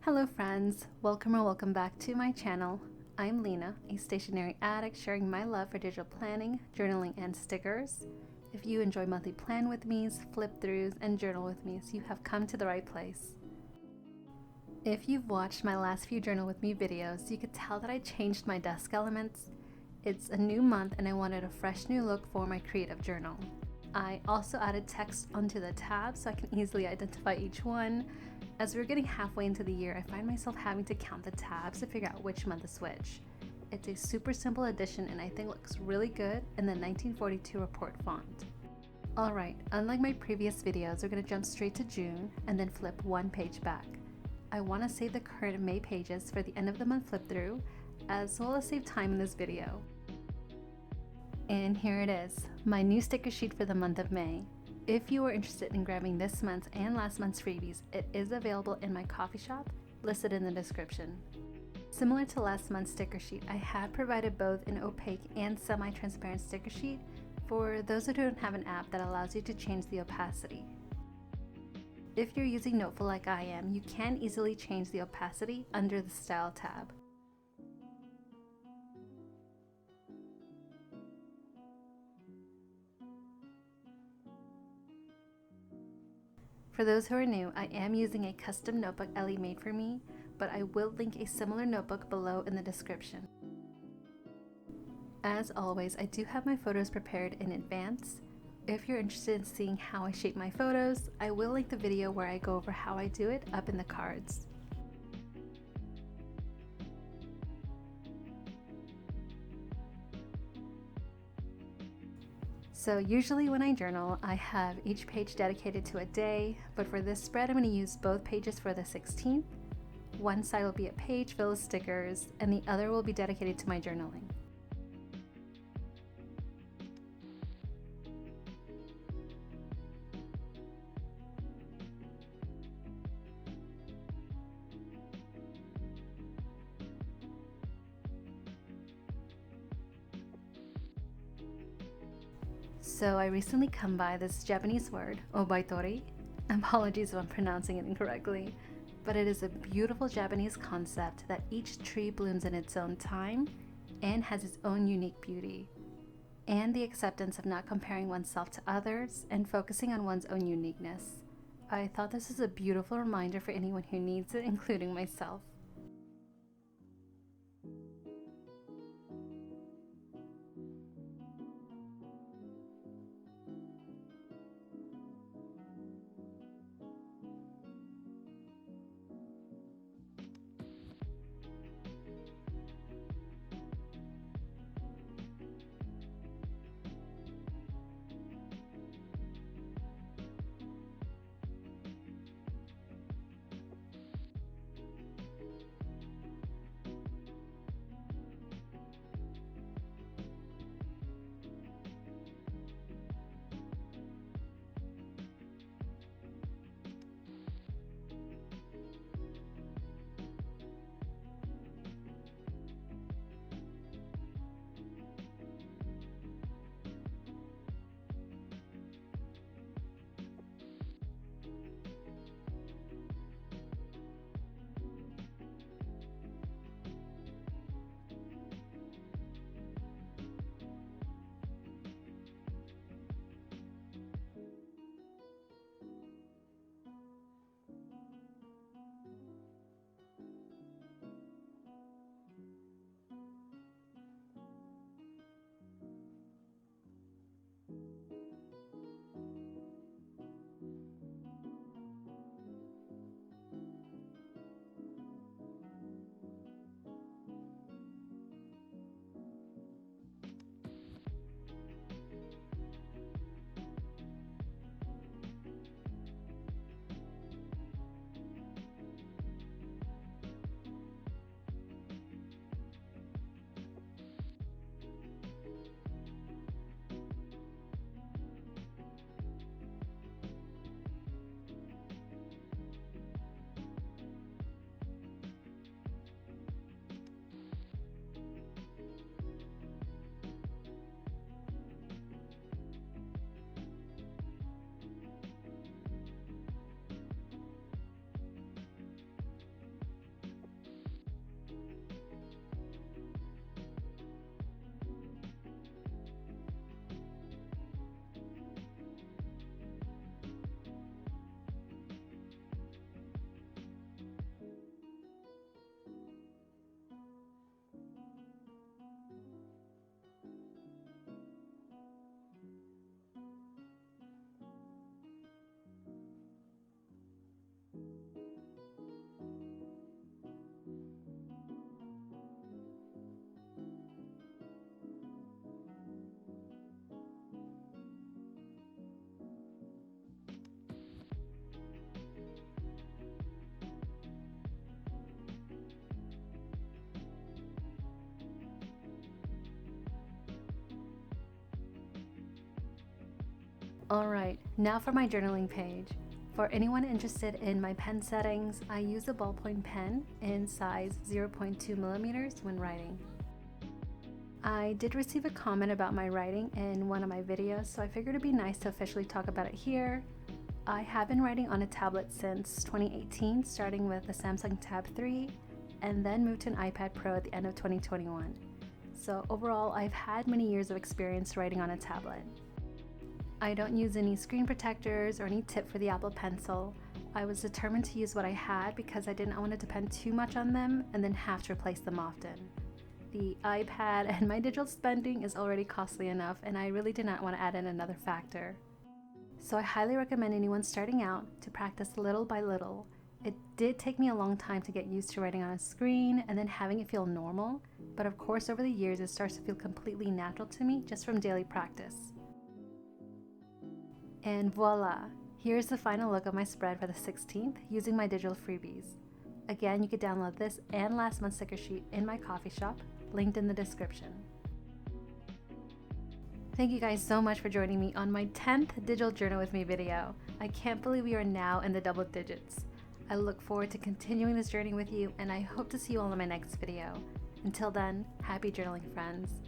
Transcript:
Hello friends, welcome or welcome back to my channel. I'm Lena, a stationery addict sharing my love for digital planning, journaling, and stickers. If you enjoy monthly plan with me's, flip throughs, and journal with me's, you have come to the right place. If you've watched my last few journal with me videos, you could tell that I changed my desk elements. It's a new month and I wanted a fresh new look for my creative journal. I also added text onto the tabs so I can easily identify each one. As we're getting halfway into the year, I find myself having to count the tabs to figure out which month is which. It's a super simple addition and I think looks really good in the 1942 report font. Alright, unlike my previous videos, we're going to jump straight to June and then flip one page back. I want to save the current May pages for the end of the month flip through, as well as save time in this video. And here it is, my new sticker sheet for the month of May. If you are interested in grabbing this month's and last month's freebies, it is available in my coffee shop, listed in the description. Similar to last month's sticker sheet, I have provided both an opaque and semi-transparent sticker sheet for those who don't have an app that allows you to change the opacity. If you're using Noteful like I am, you can easily change the opacity under the Style tab. For those who are new, I am using a custom notebook Ellie made for me, but I will link a similar notebook below in the description. As always, I do have my photos prepared in advance. If you're interested in seeing how I shape my photos, I will link the video where I go over how I do it up in the cards. So usually when I journal, I have each page dedicated to a day, but for this spread I'm going to use both pages for the 16th. One side will be a page filled with stickers, and the other will be dedicated to my journaling. So I recently come by this Japanese word, obaitori. Apologies if I'm pronouncing it incorrectly, but it is a beautiful Japanese concept that each tree blooms in its own time and has its own unique beauty, and the acceptance of not comparing oneself to others and focusing on one's own uniqueness. I thought this is a beautiful reminder for anyone who needs it, including myself. Alright, now for my journaling page. For anyone interested in my pen settings, I use a ballpoint pen in size 0.2 millimeters when writing. I did receive a comment about my writing in one of my videos, so I figured it'd be nice to officially talk about it here. I have been writing on a tablet since 2018, starting with the Samsung Tab 3, and then moved to an iPad Pro at the end of 2021. So overall, I've had many years of experience writing on a tablet. I don't use any screen protectors or any tip for the Apple Pencil. I was determined to use what I had because I didn't want to depend too much on them and then have to replace them often. The iPad and my digital spending is already costly enough, and I really did not want to add in another factor. So I highly recommend anyone starting out to practice little by little. It did take me a long time to get used to writing on a screen and then having it feel normal, but of course over the years it starts to feel completely natural to me just from daily practice. And voila! Here's the final look of my spread for the 16th using my digital freebies. Again, you can download this and last month's sticker sheet in my coffee shop, linked in the description. Thank you guys so much for joining me on my 10th Digital Journal with Me video. I can't believe we are now in the double digits. I look forward to continuing this journey with you, and I hope to see you all in my next video. Until then, happy journaling, friends.